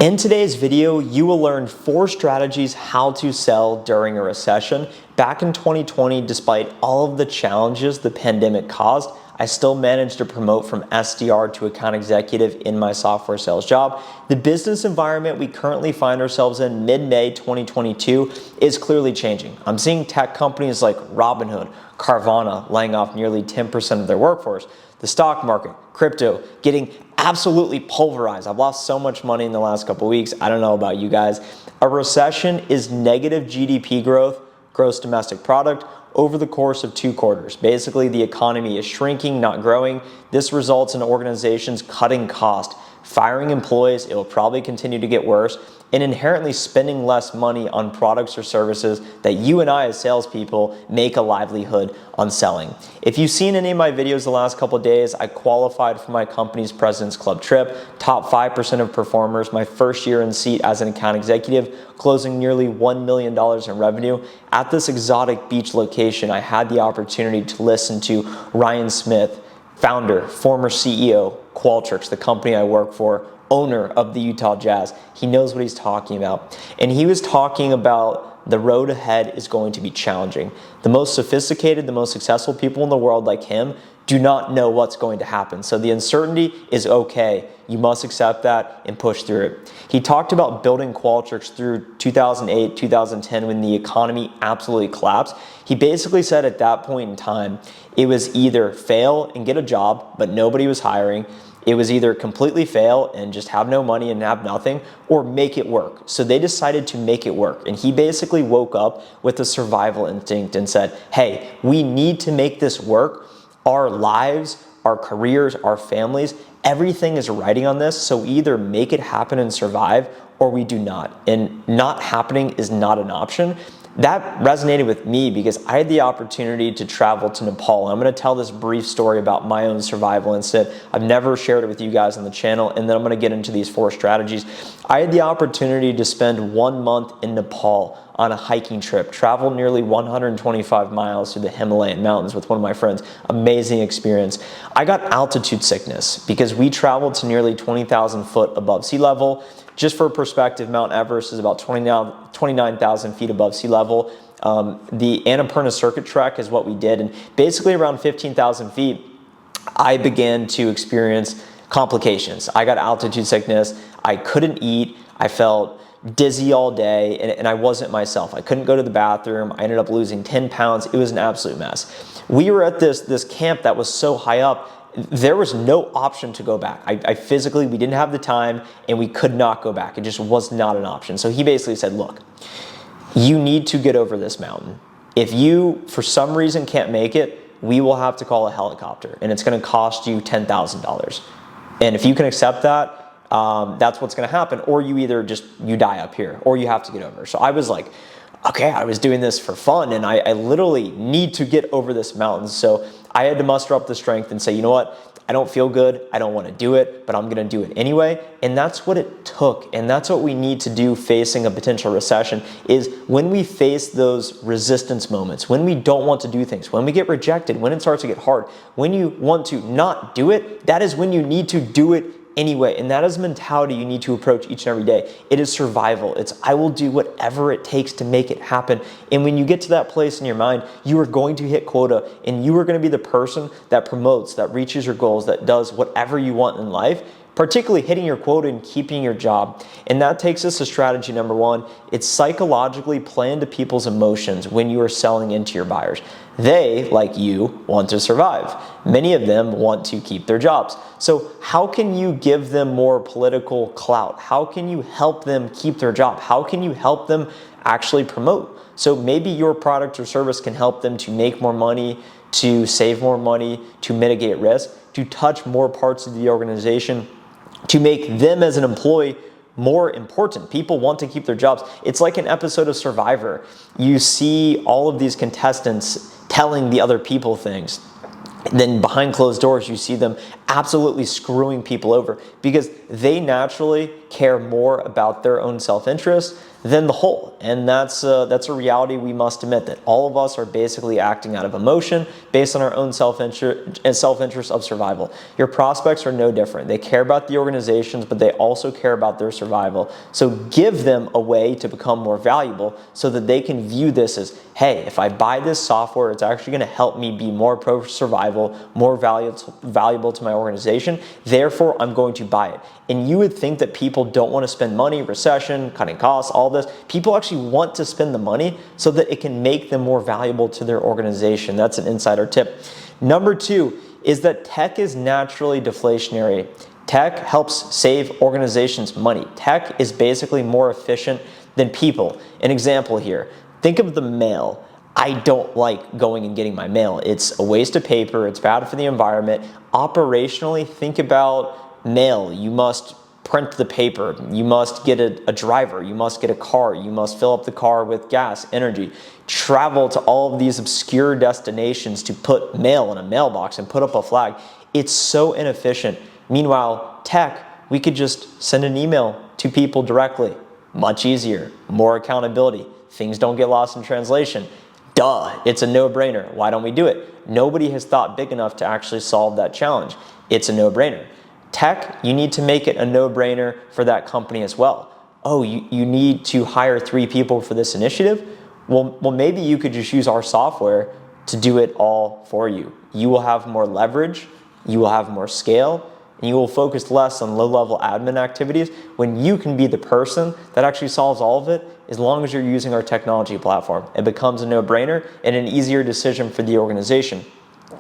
In today's video, you will learn 4 strategies how to sell during a recession. Back in 2020, despite all of the challenges the pandemic caused, I still managed to promote from SDR to account executive in my software sales job. The business environment we currently find ourselves in mid-May 2022 is clearly changing. I'm seeing tech companies like Robinhood, Carvana laying off nearly 10% of their workforce. The stock market, crypto, getting absolutely pulverized. I've lost so much money in the last couple weeks. I don't know about you guys. A recession is negative GDP growth, gross domestic product, over the course of 2 quarters. Basically, the economy is shrinking, not growing. This results in organizations cutting cost, firing employees. It will probably continue to get worse, and inherently spending less money on products or services that you and I as salespeople make a livelihood on selling. If you've seen any of my videos the last couple of days, I qualified for my company's President's Club trip, top 5% of performers, my first year in seat as an account executive, closing nearly $1 million in revenue. At this exotic beach location, I had the opportunity to listen to Ryan Smith, founder, former CEO, Qualtrics, the company I work for, owner of the Utah Jazz. He knows what he's talking about. And he was talking about the road ahead is going to be challenging. The most sophisticated, the most successful people in the world like him do not know what's going to happen. So the uncertainty is okay. You must accept that and push through it. He talked about building Qualtrics through 2008, 2010 when the economy absolutely collapsed. He basically said at that point in time, it was either fail and get a job, but nobody was hiring. It was either completely fail and just have no money and have nothing, or make it work. So they decided to make it work. And he basically woke up with a survival instinct and said, hey, we need to make this work. Our lives, our careers, our families, everything is riding on this. So we either make it happen and survive, or we do not. And not happening is not an option. That resonated with me because I had the opportunity to travel to Nepal. I'm going to tell this brief story about my own survival incident. I've never shared it with you guys on the channel, and then I'm going to get into these 4 strategies. I had the opportunity to spend 1 month in Nepal on a hiking trip, traveled nearly 125 miles through the Himalayan mountains with one of my friends. Amazing experience. I got altitude sickness because we traveled to nearly 20,000 foot above sea level. Just for perspective, Mount Everest is about 29,000 feet above sea level. The Annapurna Circuit Trek is what we did, and basically around 15,000 feet, I began to experience complications. I got altitude sickness. I couldn't eat. I felt dizzy all day, and I wasn't myself. I couldn't go to the bathroom. I ended up losing 10 pounds. It was an absolute mess. We were at this camp that was so high up, there was no option to go back. I physically, we didn't have the time, and we could not go back. It just was not an option. So he basically said, look, you need to get over this mountain. If you, for some reason, can't make it, we will have to call a helicopter, and it's going to cost you $10,000. And if you can accept that, that's what's going to happen. Or you either you die up here, or you have to get over. So I was like, okay, I was doing this for fun, and I literally need to get over this mountain. So I had to muster up the strength and say, you know what? I don't feel good. I don't want to do it, but I'm going to do it anyway. And that's what it took. And that's what we need to do facing a potential recession is when we face those resistance moments, when we don't want to do things, when we get rejected, when it starts to get hard, when you want to not do it, that is when you need to do it anyway. And that is a mentality you need to approach each and every day. It is survival. It's I will do whatever it takes to make it happen. And when you get to that place in your mind, you are going to hit quota, and you are going to be the person that promotes, that reaches your goals, that does whatever you want in life, particularly hitting your quota and keeping your job. And that takes us to strategy number 1. It's psychologically play into people's emotions when you are selling into your buyers. They, like you, want to survive. Many of them want to keep their jobs. So how can you give them more political clout? How can you help them keep their job? How can you help them actually promote? So maybe your product or service can help them to make more money, to save more money, to mitigate risk, to touch more parts of the organization, to make them as an employee more important. People want to keep their jobs. It's like an episode of Survivor. You see all of these contestants telling the other people things. Then behind closed doors, you see them absolutely screwing people over because they naturally care more about their own self-interest than the whole. And that's a reality we must admit, that all of us are basically acting out of emotion based on our own self-interest of survival. Your prospects are no different. They care about the organizations, but they also care about their survival. So give them a way to become more valuable so that they can view this as, hey, if I buy this software, it's actually going to help me be more pro-survival, more valuable to my organization. Therefore, I'm going to buy it. And you would think that people don't want to spend money, recession, cutting costs, all this. People actually want to spend the money so that it can make them more valuable to their organization. That's an insider tip. Number 2 is that tech is naturally deflationary. Tech helps save organizations money. Tech is basically more efficient than people. An example here, think of the mail. I don't like going and getting my mail. It's a waste of paper. It's bad for the environment. Operationally, think about mail. You must print the paper. You must get a driver. You must get a car. You must fill up the car with gas, energy, travel to all of these obscure destinations to put mail in a mailbox and put up a flag. It's so inefficient. Meanwhile, tech, we could just send an email to people directly. Much easier, more accountability. Things don't get lost in translation. Duh, it's a no-brainer. Why don't we do it? Nobody has thought big enough to actually solve that challenge. It's a no-brainer. Tech, you need to make it a no-brainer for that company as well. Oh, you need to hire 3 people for this initiative? Well, maybe you could just use our software to do it all for you. You will have more leverage, you will have more scale, and you will focus less on low-level admin activities when you can be the person that actually solves all of it as long as you're using our technology platform. It becomes a no-brainer and an easier decision for the organization.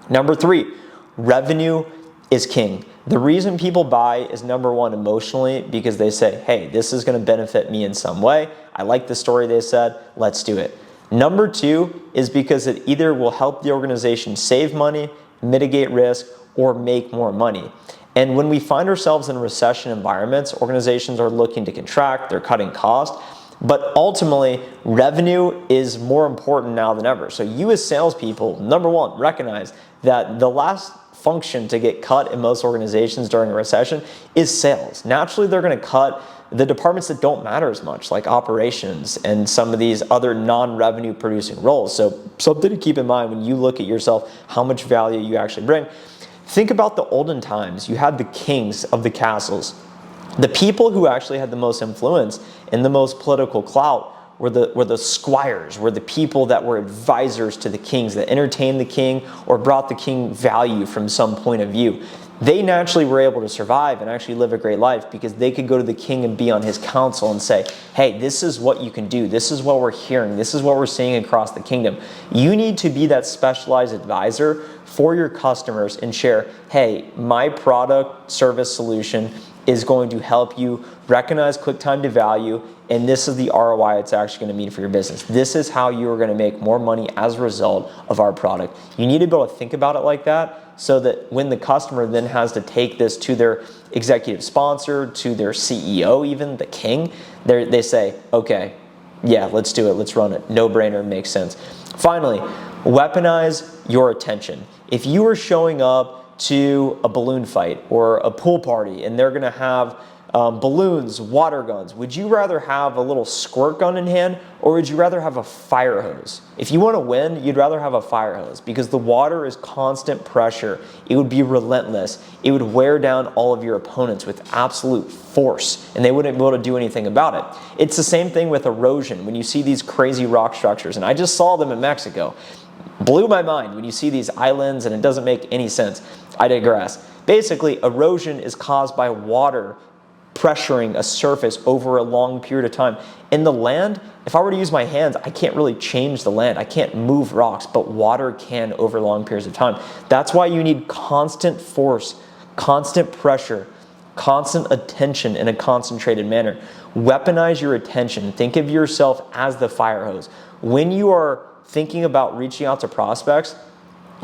Number 3, revenue is king. The reason people buy is, number 1, emotionally, because they say, hey, this is going to benefit me in some way. I like the story they said. Let's do it. Number 2 is because it either will help the organization save money, mitigate risk, or make more money. And when we find ourselves in recession environments, organizations are looking to contract, they're cutting costs, but ultimately, revenue is more important now than ever. So you as salespeople, number 1, recognize that the last function to get cut in most organizations during a recession is sales. Naturally, they're going to cut the departments that don't matter as much, like operations and some of these other non-revenue producing roles. So something to keep in mind when you look at yourself, how much value you actually bring. Think about the olden times. You had the kings of the castles. The people who actually had the most influence and the most political clout were the squires, were the people that were advisors to the kings, that entertained the king or brought the king value from some point of view. They naturally were able to survive and actually live a great life because they could go to the king and be on his council and say, hey, this is what you can do. This is what we're hearing. This is what we're seeing across the kingdom. You need to be that specialized advisor for your customers and share, hey, my product, service, solution is going to help you recognize quick time to value, and this is the ROI it's actually going to mean for your business. This is how you are going to make more money as a result of our product. You need to be able to think about it like that so that when the customer then has to take this to their executive sponsor, to their CEO even, the king, they say, okay, yeah, let's do it, let's run it. No brainer, makes sense. Finally, weaponize your attention. If you are showing up to a balloon fight or a pool party and they're going to have balloons, water guns, would you rather have a little squirt gun in hand or would you rather have a fire hose? If you want to win, you'd rather have a fire hose because the water is constant pressure. It would be relentless. It would wear down all of your opponents with absolute force and they wouldn't be able to do anything about it. It's the same thing with erosion. When you see these crazy rock structures, and I just saw them in Mexico, blew my mind when you see these islands and it doesn't make any sense. I digress. Basically, erosion is caused by water pressuring a surface over a long period of time. In the land, if I were to use my hands, I can't really change the land. I can't move rocks, but water can over long periods of time. That's why you need constant force, constant pressure, constant attention in a concentrated manner. Weaponize your attention. Think of yourself as the fire hose. When you are thinking about reaching out to prospects,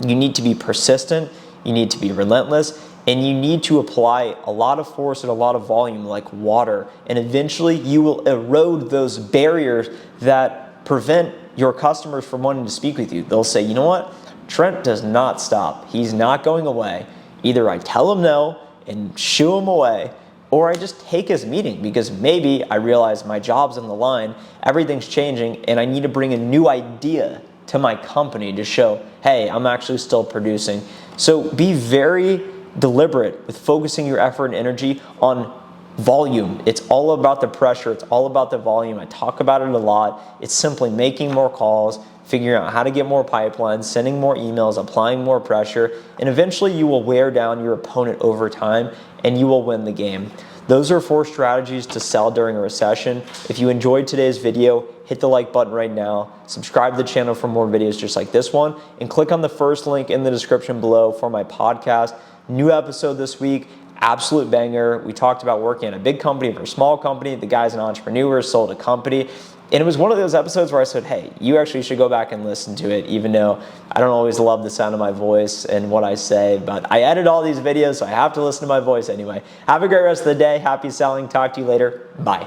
you need to be persistent, you need to be relentless, and you need to apply a lot of force and a lot of volume like water. And eventually you will erode those barriers that prevent your customers from wanting to speak with you. They'll say, you know what? Trent does not stop. He's not going away. Either I tell him no and shoo him away, or I just take his meeting because maybe I realize my job's on the line, everything's changing, and I need to bring a new idea to my company to show, hey, I'm actually still producing. So be very deliberate with focusing your effort and energy on volume. It's all about the pressure. It's all about the volume. I talk about it a lot. It's simply making more calls, figuring out how to get more pipelines, sending more emails, applying more pressure, and eventually you will wear down your opponent over time and you will win the game. Those are 4 strategies to sell during a recession. If you enjoyed today's video, hit the like button right now, subscribe to the channel for more videos just like this one, and click on the first link in the description below for my podcast. New episode this week, absolute banger. We talked about working at a big company for a small company. The guy's an entrepreneur, sold a company. And it was one of those episodes where I said, hey, you actually should go back and listen to it, even though I don't always love the sound of my voice and what I say, but I edit all these videos, so I have to listen to my voice anyway. Have a great rest of the day. Happy selling. Talk to you later. Bye.